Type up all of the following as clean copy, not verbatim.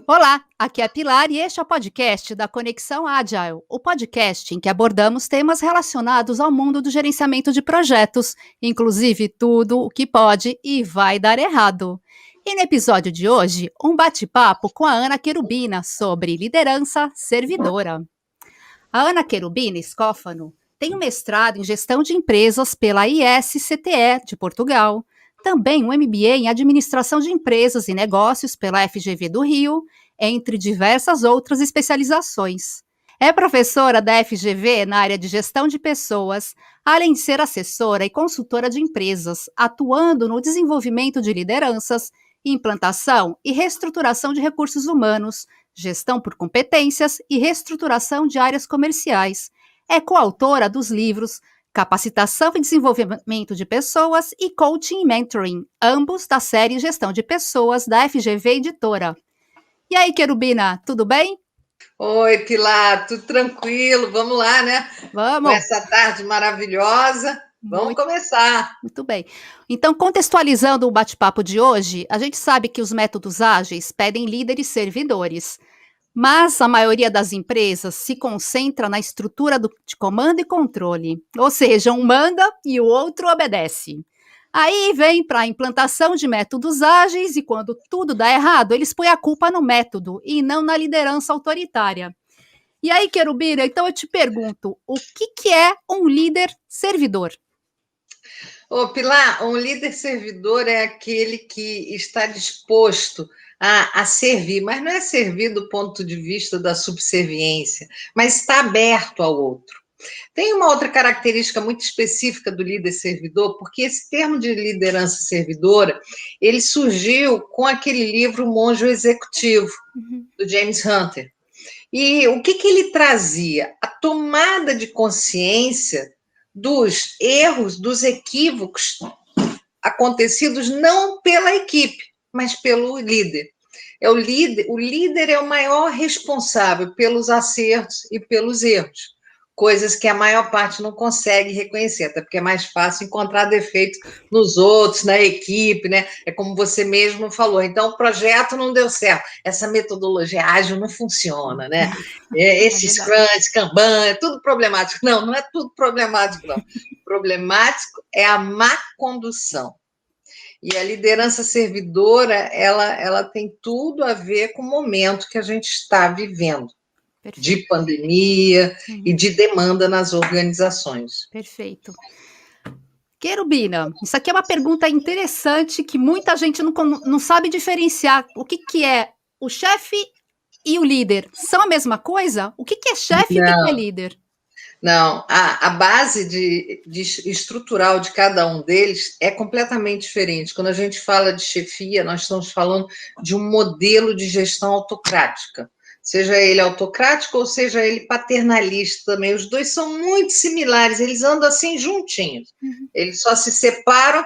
Olá, aqui é a Pilar e este é o podcast da Conexão Agile, o podcast em que abordamos temas relacionados ao mundo do gerenciamento de projetos, inclusive tudo o que pode e vai dar errado. E no episódio de hoje, um bate-papo com a Ana Querubina sobre liderança servidora. A Ana Querubina Escófano tem um mestrado em gestão de empresas pela ISCTE de Portugal, também um MBA em administração de empresas e negócios pela FGV do Rio, entre diversas outras especializações. É professora da FGV na área de gestão de pessoas, além de ser assessora e consultora de empresas, atuando no desenvolvimento de lideranças, implantação e reestruturação de recursos humanos, gestão por competências e reestruturação de áreas comerciais. É coautora dos livros Capacitação e Desenvolvimento de Pessoas e Coaching e Mentoring, ambos da série Gestão de Pessoas da FGV Editora. E aí, Querubina, tudo bem? Oi, Pilar, tudo tranquilo? Vamos lá, né? Com Vamos! essa tarde maravilhosa, vamos Muito, começar. muito bem. Então, contextualizando o bate-papo de hoje, a gente sabe que os métodos ágeis pedem líderes servidores. Mas a maioria das empresas se concentra na estrutura de comando e controle, ou seja, um manda e o outro obedece. Aí vem para a implantação de métodos ágeis e quando tudo dá errado, eles põem a culpa no método e não na liderança autoritária. E aí, Querubira, então eu te pergunto, o que é um líder servidor? Ô, Pilar, um líder servidor é aquele que está disposto a servir, mas não é servir do ponto de vista da subserviência, mas está aberto ao outro. Tem uma outra característica muito específica do líder servidor, porque esse termo de liderança servidora, ele surgiu com aquele livro Monge Executivo, do James Hunter. E o que ele trazia? A tomada de consciência dos erros, dos equívocos acontecidos não pela equipe, mas pelo líder. O líder é o maior responsável pelos acertos e pelos erros, coisas que a maior parte não consegue reconhecer, até porque é mais fácil encontrar defeito nos outros, na equipe, né? É como você mesmo falou, então o projeto não deu certo, essa metodologia ágil não funciona, né? É Esse verdade. Scrum, esse Kanban, é tudo problemático. Não, não é tudo problemático, não. Problemático é a má condução. E a liderança servidora, ela tem tudo a ver com o momento que a gente está vivendo, de Perfeito. pandemia e de demanda nas organizações. Perfeito. Querubina, isso aqui é uma pergunta interessante que muita gente não sabe diferenciar. O que é o chefe e o líder? São a mesma coisa? O que é chefe e o que é Não, líder? não. A base de estrutural de cada um deles é completamente diferente. Quando a gente fala de chefia, nós estamos falando de um modelo de gestão autocrática. Seja ele autocrático ou seja ele paternalista também. Os dois são muito similares, eles andam assim juntinhos. Uhum. Eles só se separam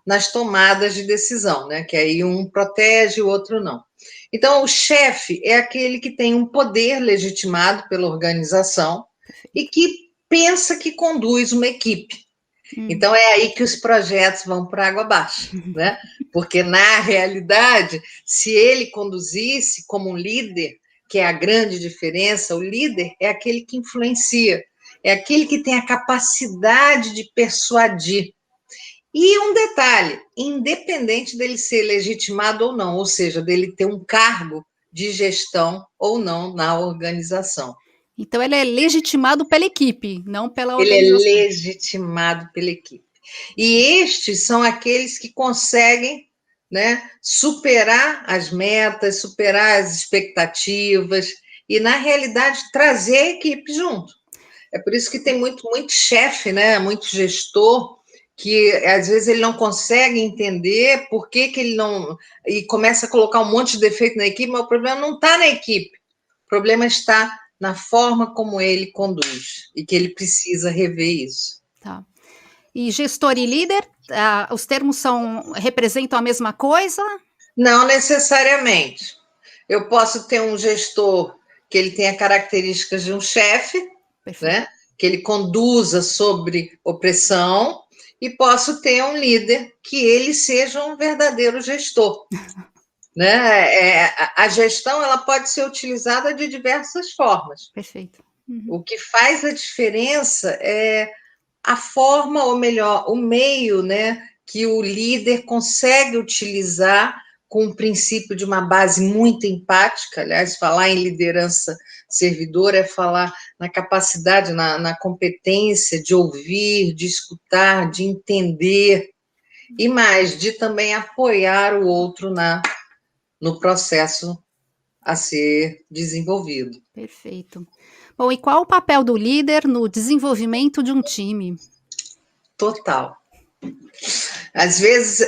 nas tomadas de decisão, né? Que aí um protege, o outro não. Então, o chefe é aquele que tem um poder legitimado pela organização e Perfeito. que pensa que conduz uma equipe. Hum. Então, é aí que os projetos vão para água abaixo, né? Porque, na realidade, se ele conduzisse como um líder, que é a grande diferença, o líder é aquele que influencia, é aquele que tem a capacidade de persuadir. E um detalhe, independente dele ser legitimado ou não, ou seja, dele ter um cargo de gestão ou não na organização. Então ele é legitimado pela equipe, não pela Ele é organização. legitimado pela equipe. E estes são aqueles que conseguem, né, superar as metas, superar as expectativas e, na realidade, trazer a equipe junto. É por isso que tem muito chefe, né, muito gestor, que às vezes ele não consegue entender por que ele não. E começa a colocar um monte de defeito na equipe, mas o problema não está na equipe. O problema está na forma como ele conduz e que ele precisa rever isso. Tá. E gestor e líder, os termos representam a mesma coisa? Não necessariamente. Eu posso ter um gestor que ele tenha características de um chefe, Perfeito. né? Que ele conduza sobre opressão, e posso ter um líder que ele seja um verdadeiro gestor, né? A gestão ela pode ser utilizada de diversas formas. Perfeito. O que faz a diferença é a forma, ou melhor, o meio, né, que o líder consegue utilizar com o princípio de uma base muito empática. Aliás, falar em liderança servidora é falar na capacidade, na competência de ouvir, de escutar, de entender, e mais, de também apoiar o outro no processo a ser desenvolvido. Perfeito. Bom, e qual o papel do líder no desenvolvimento de um time? Total. Às vezes,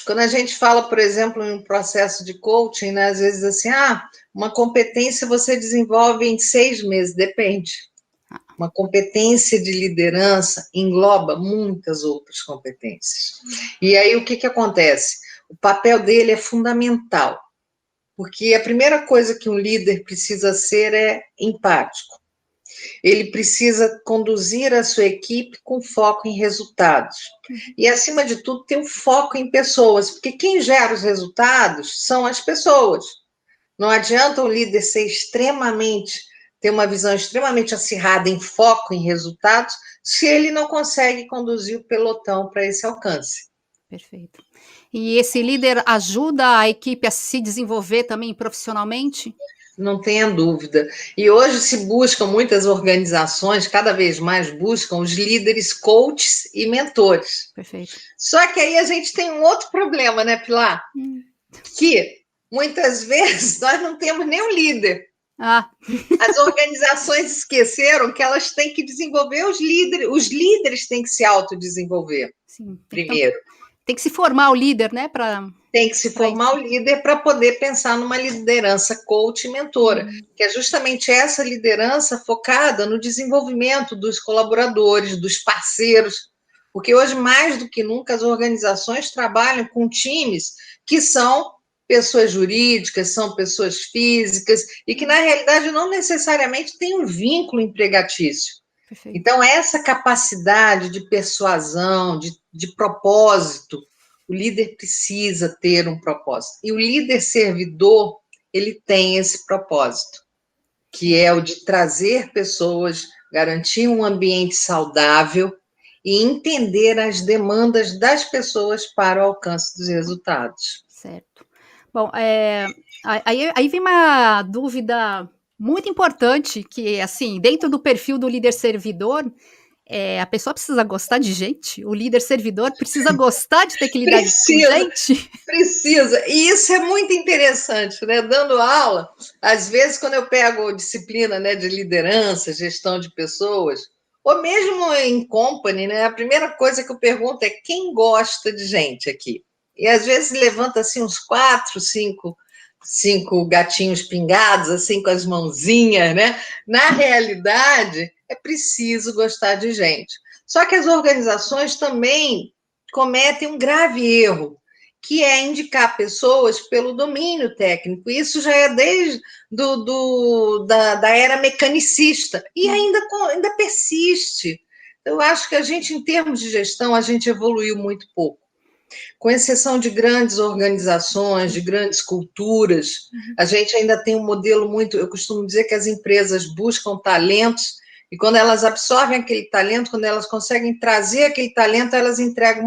quando a gente fala, por exemplo, em um processo de coaching, né, às vezes assim, uma competência você desenvolve em 6 meses, depende. Uma competência de liderança engloba muitas outras competências. E aí, o que acontece? O papel dele é fundamental, porque a primeira coisa que um líder precisa ser é empático. Ele precisa conduzir a sua equipe com foco em resultados. E, acima de tudo, ter um foco em pessoas, porque quem gera os resultados são as pessoas. Não adianta o líder ter uma visão extremamente acirrada em foco em resultados, se ele não consegue conduzir o pelotão para esse alcance. Perfeito. E esse líder ajuda a equipe a se desenvolver também profissionalmente? Não tenha dúvida. E hoje se buscam, muitas organizações, cada vez mais buscam os líderes coaches e mentores. Perfeito. Só que aí a gente tem um outro problema, né, Pilar? Que muitas vezes nós não temos nenhum líder. As organizações esqueceram que elas têm que desenvolver os líderes têm que se autodesenvolver. Sim, primeiro. Tem que se formar o líder, né? Tem que se formar o líder para poder pensar numa liderança coach e mentora, que é justamente essa liderança focada no desenvolvimento dos colaboradores, dos parceiros, porque hoje, mais do que nunca, as organizações trabalham com times que são pessoas jurídicas, são pessoas físicas, e que, na realidade, não necessariamente têm um vínculo empregatício. Perfeito. Então, essa capacidade de persuasão, de propósito, o líder precisa ter um propósito. E o líder servidor, ele tem esse propósito, que é o de trazer pessoas, garantir um ambiente saudável e entender as demandas das pessoas para o alcance dos resultados. Certo. Bom, aí vem uma dúvida muito importante, que, assim, dentro do perfil do líder servidor, a pessoa precisa gostar de gente? O líder servidor precisa gostar de ter que lidar com gente? Precisa. E isso é muito interessante, né? Dando aula, às vezes, quando eu pego disciplina, né, de liderança, gestão de pessoas, ou mesmo em company, né, a primeira coisa que eu pergunto é quem gosta de gente aqui? E às vezes levanta assim uns 4, 5 gatinhos pingados, assim, com as mãozinhas, né? Na realidade, é preciso gostar de gente. Só que as organizações também cometem um grave erro, que é indicar pessoas pelo domínio técnico. Isso já é desde da era mecanicista, e ainda persiste. Eu acho que a gente, em termos de gestão, a gente evoluiu muito pouco. Com exceção de grandes organizações, de grandes culturas, a gente ainda tem um modelo muito... Eu costumo dizer que as empresas buscam talentos, e quando elas absorvem aquele talento, quando elas conseguem trazer aquele talento, elas entregam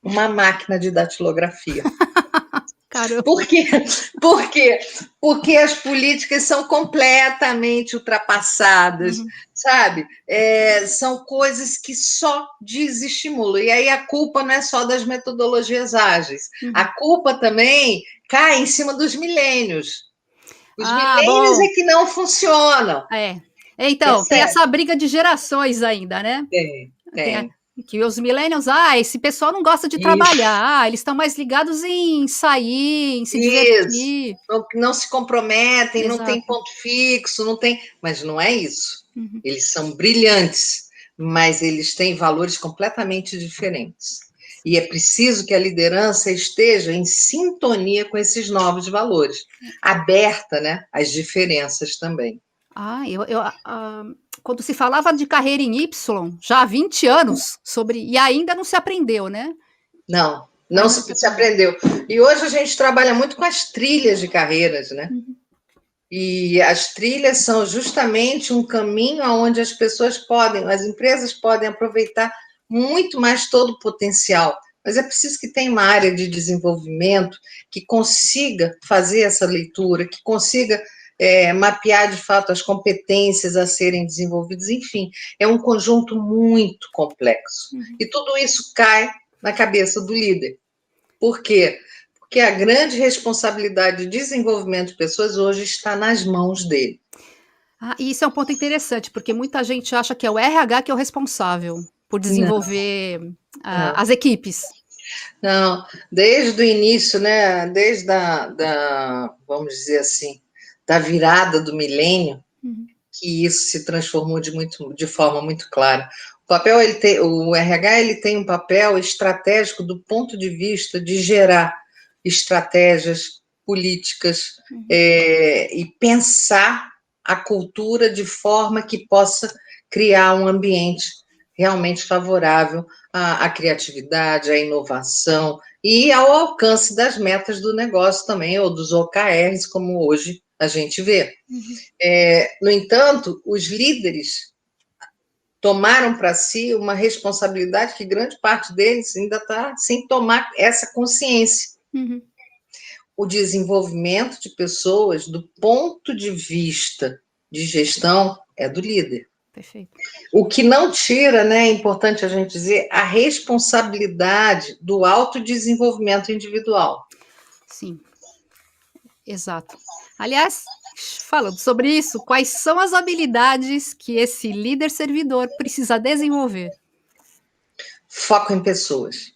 uma máquina de datilografia. Caramba. Por quê? Porque as políticas são completamente ultrapassadas, sabe? São coisas que só desestimulam. E aí a culpa não é só das metodologias ágeis. A culpa também cai em cima dos milênios. Os milênios é que não funcionam. Então, tem essa briga de gerações ainda, né? Tem. Que os millennials, esse pessoal não gosta de trabalhar, eles estão mais ligados em sair, em se divertir. Não se comprometem, Exato. Não tem ponto fixo, não tem... Mas não é isso. Eles são brilhantes, mas eles têm valores completamente diferentes. E é preciso que a liderança esteja em sintonia com esses novos valores, aberta, né, às diferenças também. Quando se falava de carreira em Y, já há 20 anos, e ainda não se aprendeu, né? Não se aprendeu. E hoje a gente trabalha muito com as trilhas de carreiras, né? Uhum. E as trilhas são justamente um caminho onde as pessoas podem, as empresas podem aproveitar muito mais todo o potencial. Mas é preciso que tenha uma área de desenvolvimento que consiga fazer essa leitura, que consiga mapear de fato as competências a serem desenvolvidas. Enfim, é um conjunto muito complexo. Uhum. E tudo isso cai na cabeça do líder. Por quê? Porque a grande responsabilidade de desenvolvimento de pessoas hoje está nas mãos dele. E isso é um ponto interessante, porque muita gente acha que é o RH que é o responsável por desenvolver Não. as equipes. Não, desde o início, né? Desde vamos dizer assim, da virada do milênio, que isso se transformou de forma muito clara. O RH ele tem um papel estratégico do ponto de vista de gerar estratégias políticas e pensar a cultura de forma que possa criar um ambiente realmente favorável à criatividade, à inovação e ao alcance das metas do negócio também, ou dos OKRs, como hoje a gente vê. No entanto, os líderes tomaram para si uma responsabilidade que grande parte deles ainda está sem tomar essa consciência. O desenvolvimento de pessoas, do ponto de vista de gestão, é do líder. Perfeito. O que não tira, né, é importante a gente dizer, a responsabilidade do autodesenvolvimento individual. Sim, exato. Aliás, falando sobre isso, quais são as habilidades que esse líder servidor precisa desenvolver? Foco em pessoas.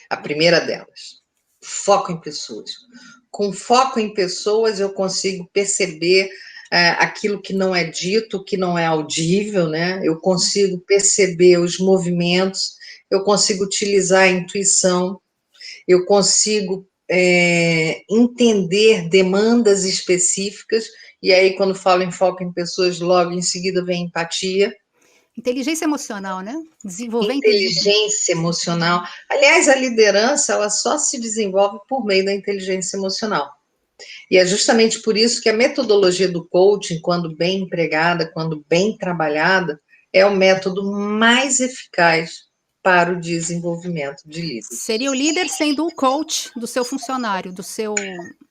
A primeira delas. Foco em pessoas. Com foco em pessoas, eu consigo perceber aquilo que não é dito, que não é audível, né? Eu consigo perceber os movimentos, eu consigo utilizar a intuição, eu consigo entender demandas específicas, e aí, quando falo em foco em pessoas, logo em seguida vem empatia. Inteligência emocional, né? Desenvolver inteligência emocional. Aliás, a liderança ela só se desenvolve por meio da inteligência emocional. E é justamente por isso que a metodologia do coaching, quando bem empregada, quando bem trabalhada, é o método mais eficaz para o desenvolvimento de líderes. Seria o líder sendo o coach do seu funcionário, do seu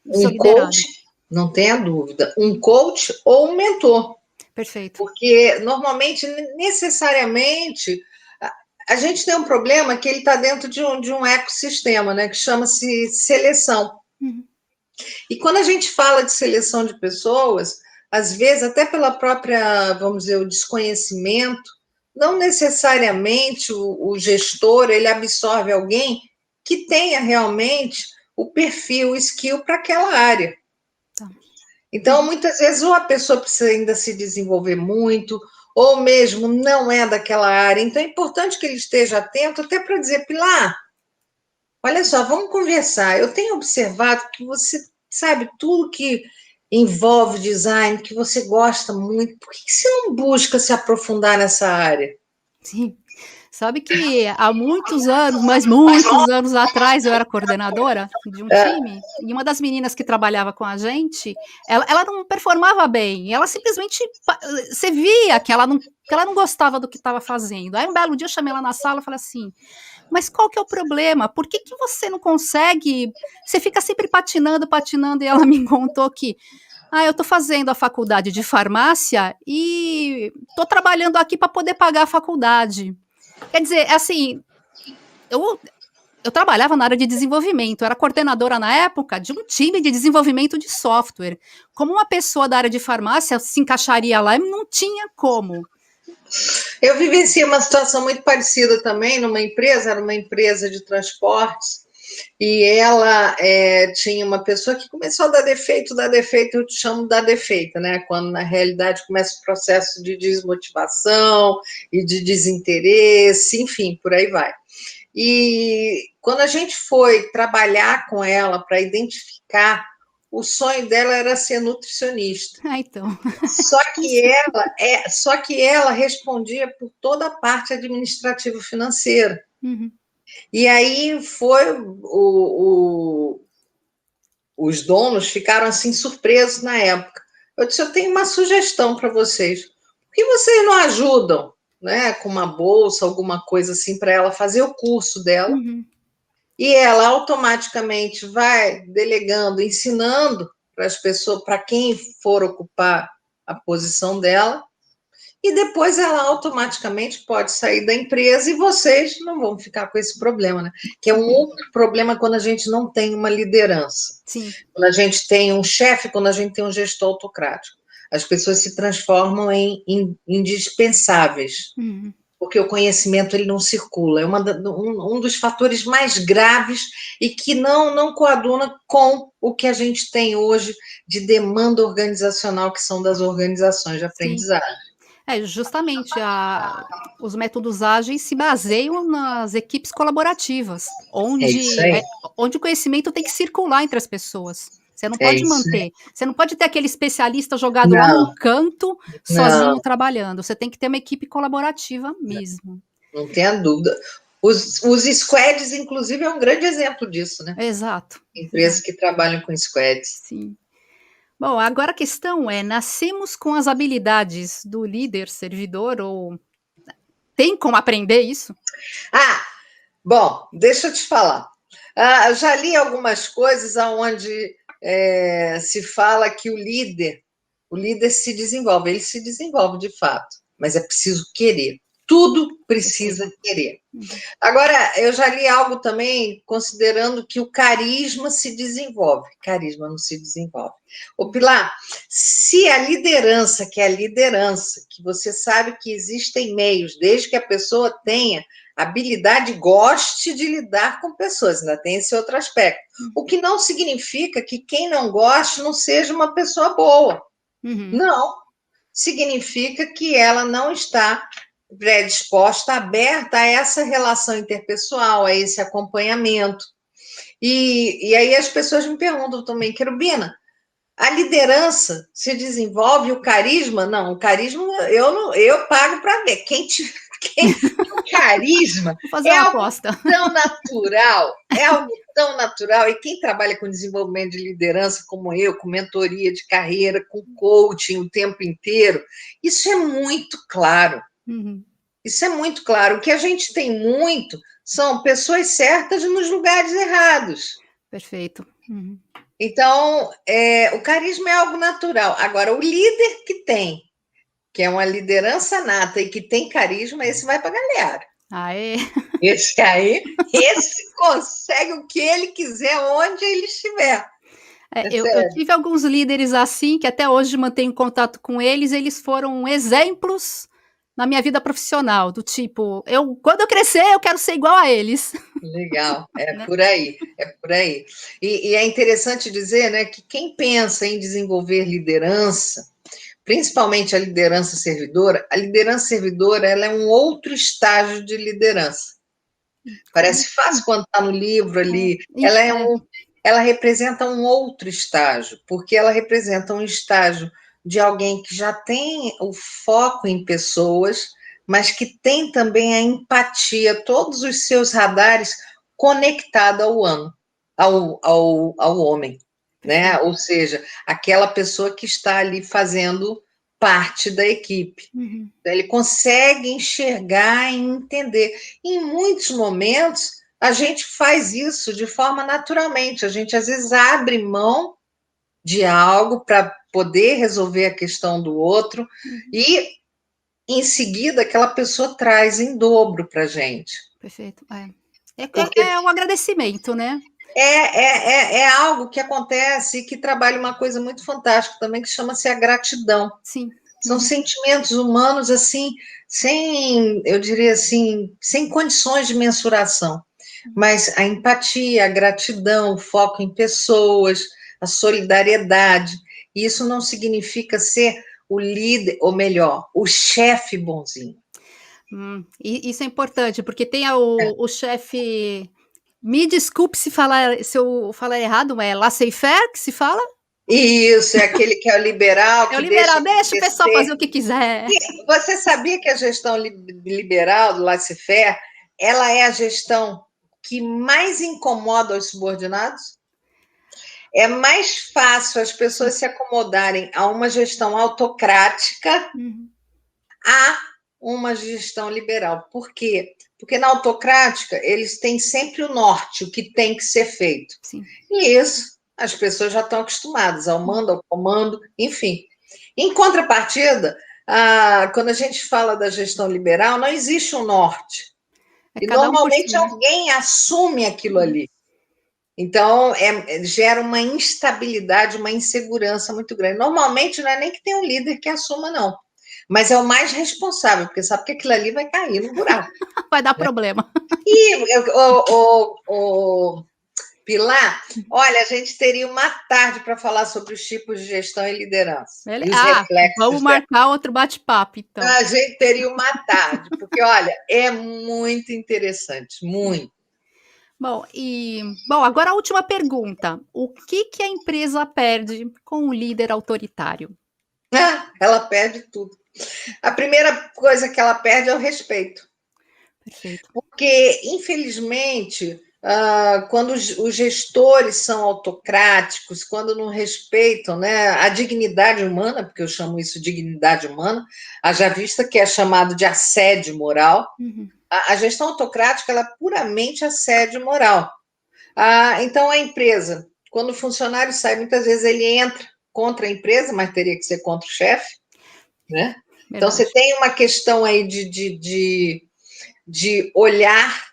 liderado. Coach, não tenha dúvida, um coach ou um mentor. Perfeito. Porque, normalmente, necessariamente, a gente tem um problema que ele está dentro de um ecossistema, né, que chama-se seleção. E quando a gente fala de seleção de pessoas, às vezes, até pela própria, vamos dizer, o desconhecimento, não necessariamente o gestor, ele absorve alguém que tenha realmente o perfil, o skill para aquela área. Então, muitas vezes, ou a pessoa precisa ainda se desenvolver muito, ou mesmo não é daquela área. Então, é importante que ele esteja atento, até para dizer, Pilar, olha só, vamos conversar. Eu tenho observado que você sabe tudo que envolve design, que você gosta muito. Por que você não busca se aprofundar nessa área? Sim. Sabe que há muitos anos, mas muitos anos atrás, eu era coordenadora de um time, e uma das meninas que trabalhava com a gente, ela não performava bem, ela simplesmente, você via que ela não gostava do que estava fazendo. Aí um belo dia eu chamei ela na sala e falei assim, mas qual que é o problema? Por que você não consegue? Você fica sempre patinando, e ela me contou que eu tô fazendo a faculdade de farmácia e tô trabalhando aqui para poder pagar a faculdade. Quer dizer, assim, eu trabalhava na área de desenvolvimento, era coordenadora na época de um time de desenvolvimento de software. Como uma pessoa da área de farmácia se encaixaria lá? Não tinha como. Eu vivenciei uma situação muito parecida também numa empresa, era uma empresa de transportes, e ela tinha uma pessoa que começou a dar defeito, eu te chamo de dar defeito, né? Quando na realidade começa o processo de desmotivação e de desinteresse, enfim, por aí vai. E quando a gente foi trabalhar com ela para identificar, o sonho dela era ser nutricionista. Então. Só que ela respondia por toda a parte administrativa financeira. E aí os donos ficaram assim surpresos na época. Eu disse, eu tenho uma sugestão para vocês. Por que vocês não ajudam, né, com uma bolsa, alguma coisa assim, para ela fazer o curso dela? Uhum. E ela automaticamente vai delegando, ensinando para as pessoas, para quem for ocupar a posição dela, e depois ela automaticamente pode sair da empresa e vocês não vão ficar com esse problema, né? Que é um outro problema quando a gente não tem uma liderança. Sim. Quando a gente tem um chefe, quando a gente tem um gestor autocrático. As pessoas se transformam em indispensáveis, Uhum. porque o conhecimento ele não circula. É um dos fatores mais graves e que não coaduna com o que a gente tem hoje de demanda organizacional, que são das organizações de Sim. aprendizagem. Justamente, os métodos ágeis se baseiam nas equipes colaborativas, É isso aí. onde o conhecimento tem que circular entre as pessoas. Você não É pode isso aí. manter, você não pode ter aquele especialista jogado lá num Não, canto, sozinho não, trabalhando. Você tem que ter uma equipe colaborativa mesmo. não tenha dúvida. Os squads, inclusive, é um grande exemplo disso, né? Exato, Empresas exato, que trabalham com squads. sim. Bom, agora a questão é: nascemos com as habilidades do líder servidor ou tem como aprender isso? Ah, bom, deixa eu te falar. Eu já li algumas coisas onde se fala que o líder se desenvolve, ele se desenvolve de fato, mas é preciso querer. Tudo precisa Perfeito. querer. Uhum. Agora, eu já li algo também considerando que o carisma se desenvolve. Carisma não se desenvolve. Ô, Pilar, se a liderança, que é a liderança, que você sabe que existem meios, desde que a pessoa tenha habilidade, goste de lidar com pessoas, ainda tem esse outro aspecto. O que não significa que quem não goste não seja uma pessoa boa. Uhum. Não. Significa que ela não está predisposta, aberta a essa relação interpessoal, a esse acompanhamento. E aí as pessoas me perguntam também, Querubina, a liderança se desenvolve, o carisma? Não, o carisma eu pago para ver. O carisma Vou fazer é uma algo aposta. tão natural, é algo tão natural. E quem trabalha com desenvolvimento de liderança, como eu, com mentoria de carreira, com coaching o tempo inteiro, isso é muito claro. Uhum. Isso é muito claro. O que a gente tem muito são pessoas certas nos lugares errados. Perfeito. Uhum. Então, o carisma é algo natural. Agora, o líder que é uma liderança nata e que tem carisma, esse vai para a galera. Aê! Esse consegue o que ele quiser, onde ele estiver. É Eu sério. tive alguns líderes assim, que até hoje mantenho contato com eles foram exemplos na minha vida profissional, do tipo, quando eu crescer, eu quero ser igual a eles, Legal, é né. por aí, é por aí. E é interessante dizer, né, que quem pensa em desenvolver liderança, principalmente a liderança servidora, ela é um outro estágio de liderança. Como Parece fácil assim? quando está no livro É, ali. isso, é. Ela representa um outro estágio, porque ela representa um estágio de alguém que já tem o foco em pessoas, mas que tem também a empatia, todos os seus radares conectados ao homem, né? Perfeito. Ou seja, aquela pessoa que está ali fazendo parte da equipe. Uhum. Ele consegue enxergar e entender. Em muitos momentos, a gente faz isso de forma naturalmente. A gente, às vezes, abre mão de algo para poder resolver a questão do outro Uhum. e, em seguida, aquela pessoa traz em dobro para a gente. Perfeito, é. Porque É um agradecimento, né. é algo que acontece e que trabalha uma coisa muito fantástica também, que chama-se a gratidão. Sim. São Uhum. sentimentos humanos, assim, eu diria assim, sem condições de mensuração. Mas a empatia, a gratidão, o foco em pessoas, a solidariedade, isso não significa ser o líder, ou melhor, o chefe bonzinho. E isso é importante, porque tem o chefe, me desculpe se eu falar errado, é laissez-faire que se fala? Isso, é aquele que é o liberal, É o que deixa liberal, deixa o pessoal acontecer. fazer o que quiser. Você sabia que a gestão liberal do laissez-faire, ela é a gestão que mais incomoda os subordinados? É mais fácil as pessoas se acomodarem a uma gestão autocrática Uhum. a uma gestão liberal. Por quê? Porque na autocrática eles têm sempre o norte, o que tem que ser feito. Sim. E isso as pessoas já estão acostumadas ao mando, ao comando, enfim. Em contrapartida, quando a gente fala da gestão liberal, não existe um norte. É E cada um por normalmente si, né? alguém assume aquilo ali. Então, gera uma instabilidade, uma insegurança muito grande. Normalmente, não é nem que tem um líder que assuma, não. Mas é o mais responsável, porque sabe que aquilo ali vai cair no buraco. Vai dar problema. E, o Pilar, olha, a gente teria uma tarde para falar sobre os tipos de gestão e liderança. E os Vamos reflexos dela. marcar outro bate-papo, então. A gente teria uma tarde, porque, olha, é muito interessante, muito. Bom, agora a última pergunta. O que a empresa perde com o líder autoritário? Ela perde tudo. A primeira coisa que ela perde é o respeito. Perfeito. Porque, infelizmente, quando os gestores são autocráticos, quando não respeitam, né, a dignidade humana, porque eu chamo isso de dignidade humana, haja vista que é chamado de assédio moral, Uhum. a gestão autocrática ela é puramente assédio moral. Então, a empresa, quando o funcionário sai, muitas vezes ele entra contra a empresa, mas teria que ser contra o chefe, né? Então, você Verdade. tem uma questão aí de olhar.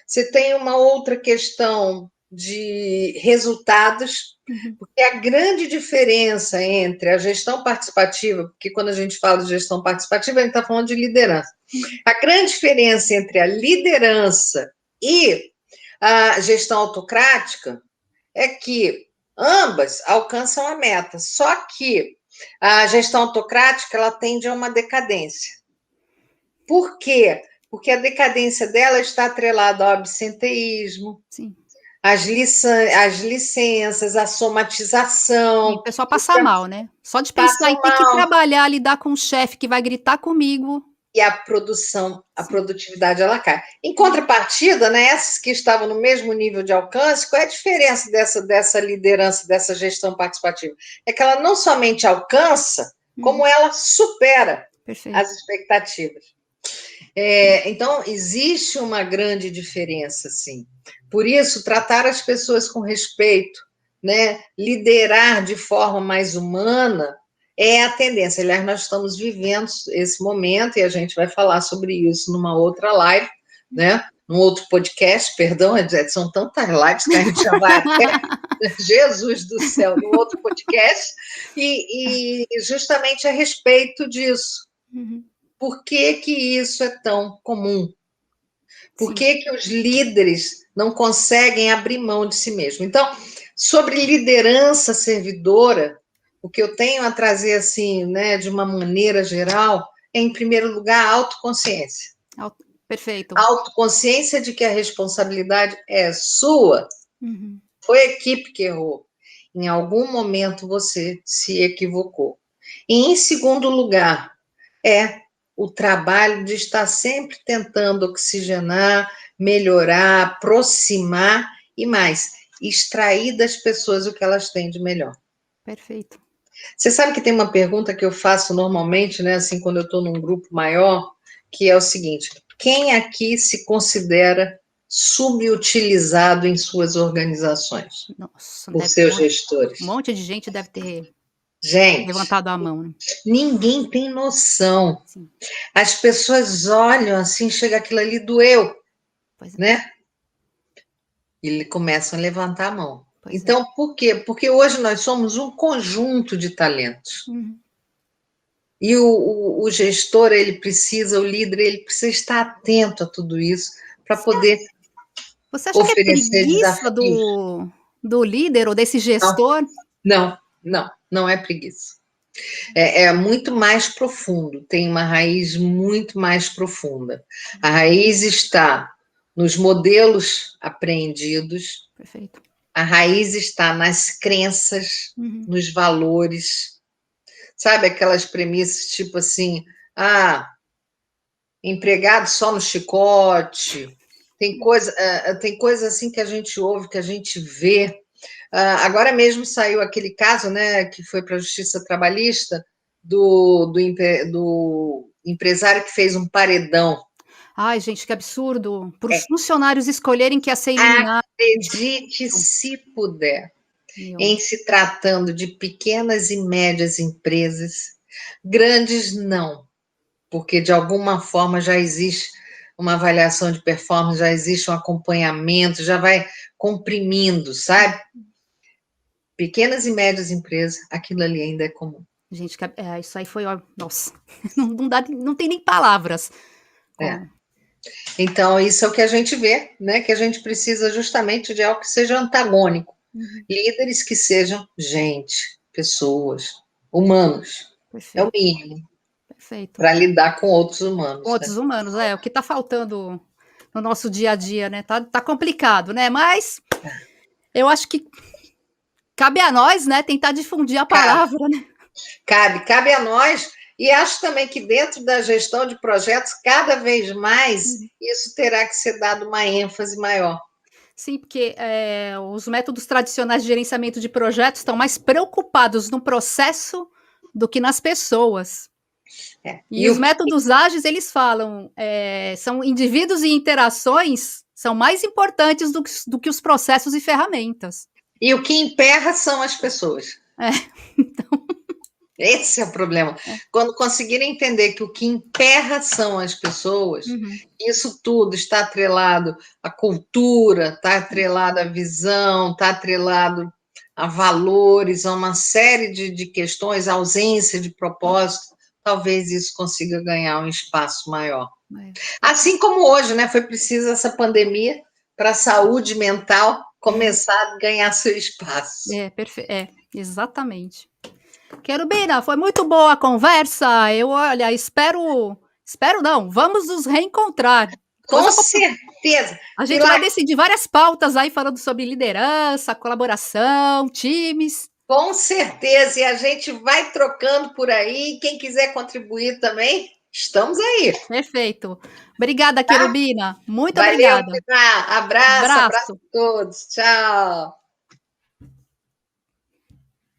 Você tem uma outra questão de resultados, Uhum. porque a grande diferença entre a gestão participativa, porque quando a gente fala de gestão participativa, a gente está falando de liderança. Uhum. A grande diferença entre a liderança e a gestão autocrática é que ambas alcançam a meta, só que a gestão autocrática ela tende a uma decadência. Por quê? Porque a decadência dela está atrelada ao absenteísmo, Sim. às licenças, à E o somatização, pessoal passa mal, né? Só de pensar em passam ter que mal, trabalhar, lidar com um chefe que vai gritar comigo. e a produção, a Sim. produtividade ela cai. Em contrapartida, né, essas que estavam no mesmo nível de alcance, qual é a diferença dessa liderança, dessa gestão participativa? É que ela não somente alcança, como Uhum. ela supera as Perfeito. expectativas. Então, existe uma grande diferença, sim. Por isso, tratar as pessoas com respeito, né, liderar de forma mais humana, é a tendência. Aliás, nós estamos vivendo esse momento e a gente vai falar sobre isso numa outra live, né? Num outro podcast, perdão, são tantas lives que a gente já vai até Jesus do céu, no outro podcast, e justamente a respeito disso. Uhum. Por que que isso é tão comum? Por Sim. que que os líderes não conseguem abrir mão de si mesmo? Então, sobre liderança servidora, o que eu tenho a trazer assim, né, de uma maneira geral, é em primeiro lugar a autoconsciência. Perfeito. A autoconsciência de que a responsabilidade é sua. Uhum. Foi a equipe que errou. Em algum momento você se equivocou. E em segundo lugar, é o trabalho de estar sempre tentando oxigenar, melhorar, aproximar e mais, extrair das pessoas o que elas têm de melhor. Perfeito. Você sabe que tem uma pergunta que eu faço normalmente, né, assim, quando eu estou num grupo maior, que é o seguinte: quem aqui se considera subutilizado em suas organizações, Nossa, por deve ter seus um gestores? monte de gente deve ter Gente, levantado a mão, né? ninguém tem noção. Sim. As pessoas olham assim, chega aquilo ali, doeu, Pois é. né? E começam a levantar a mão. Pois é. Então, por quê? Porque hoje nós somos um conjunto de talentos. Uhum. E o gestor, ele precisa, o líder, ele precisa estar atento a tudo isso para poder Você acha que é oferecer preguiça desafios. do líder ou desse Não, gestor? não, não, não é preguiça. É muito mais profundo, tem uma raiz muito mais profunda. A raiz está nos modelos apreendidos, Perfeito. a raiz está nas crenças, Uhum. nos valores. Sabe aquelas premissas tipo assim, empregado só no chicote, Tem coisa assim que a gente ouve, que a gente vê. Agora mesmo saiu aquele caso, né, que foi para a Justiça Trabalhista do empresário que fez um paredão. Ai, gente, que absurdo. Para os É, funcionários escolherem que ia ser eliminado de acredite jeito. se puder, Meu, em se tratando de pequenas e médias empresas, grandes não, porque de alguma forma já existe uma avaliação de performance, já existe um acompanhamento, já vai comprimindo, sabe? Pequenas e médias empresas, aquilo ali ainda é comum. gente, isso aí foi, ó, nossa, não dá, não tem nem palavras. É. Com- Então, isso é o que a gente vê, né? Que a gente precisa justamente de algo que seja antagônico. Uhum, Líderes que sejam gente, pessoas, humanos. É o perfeito, mínimo perfeito. para lidar com outros humanos, né? Outros humanos, o que está faltando no nosso dia a dia, né? Tá complicado, né? Mas eu acho que cabe a nós, né, tentar difundir a Cabe, palavra, né? cabe a nós, e acho também que dentro da gestão de projetos, cada vez mais, Uhum. isso terá que ser dado uma ênfase maior. Sim, porque os métodos tradicionais de gerenciamento de projetos estão mais preocupados no processo do que nas pessoas. É. E E os o que, métodos ágeis, eles falam, são indivíduos e interações são mais importantes do que os processos e ferramentas. e o que emperra são as pessoas. É, então, Esse é o problema. é. Quando conseguirem entender que o que emperra são as pessoas, Uhum. isso tudo está atrelado à cultura, está atrelado à visão, está atrelado a valores, a uma série de questões, ausência de propósito, talvez isso consiga ganhar um espaço maior. Assim como hoje, né? Foi preciso essa pandemia para a saúde mental começar a ganhar seu espaço. Exatamente. Querubina, foi muito boa a conversa. Eu, olha, espero não, vamos nos reencontrar. Depois Com certeza. a gente vai Pilar, decidir várias pautas aí falando sobre liderança, colaboração, times. com certeza, e a gente vai trocando por aí. Quem quiser contribuir também, estamos aí. Perfeito. Obrigada, Querubina. Muito Valeu, obrigada. Pilar. Abraço, abraço Abraço. a todos. Tchau.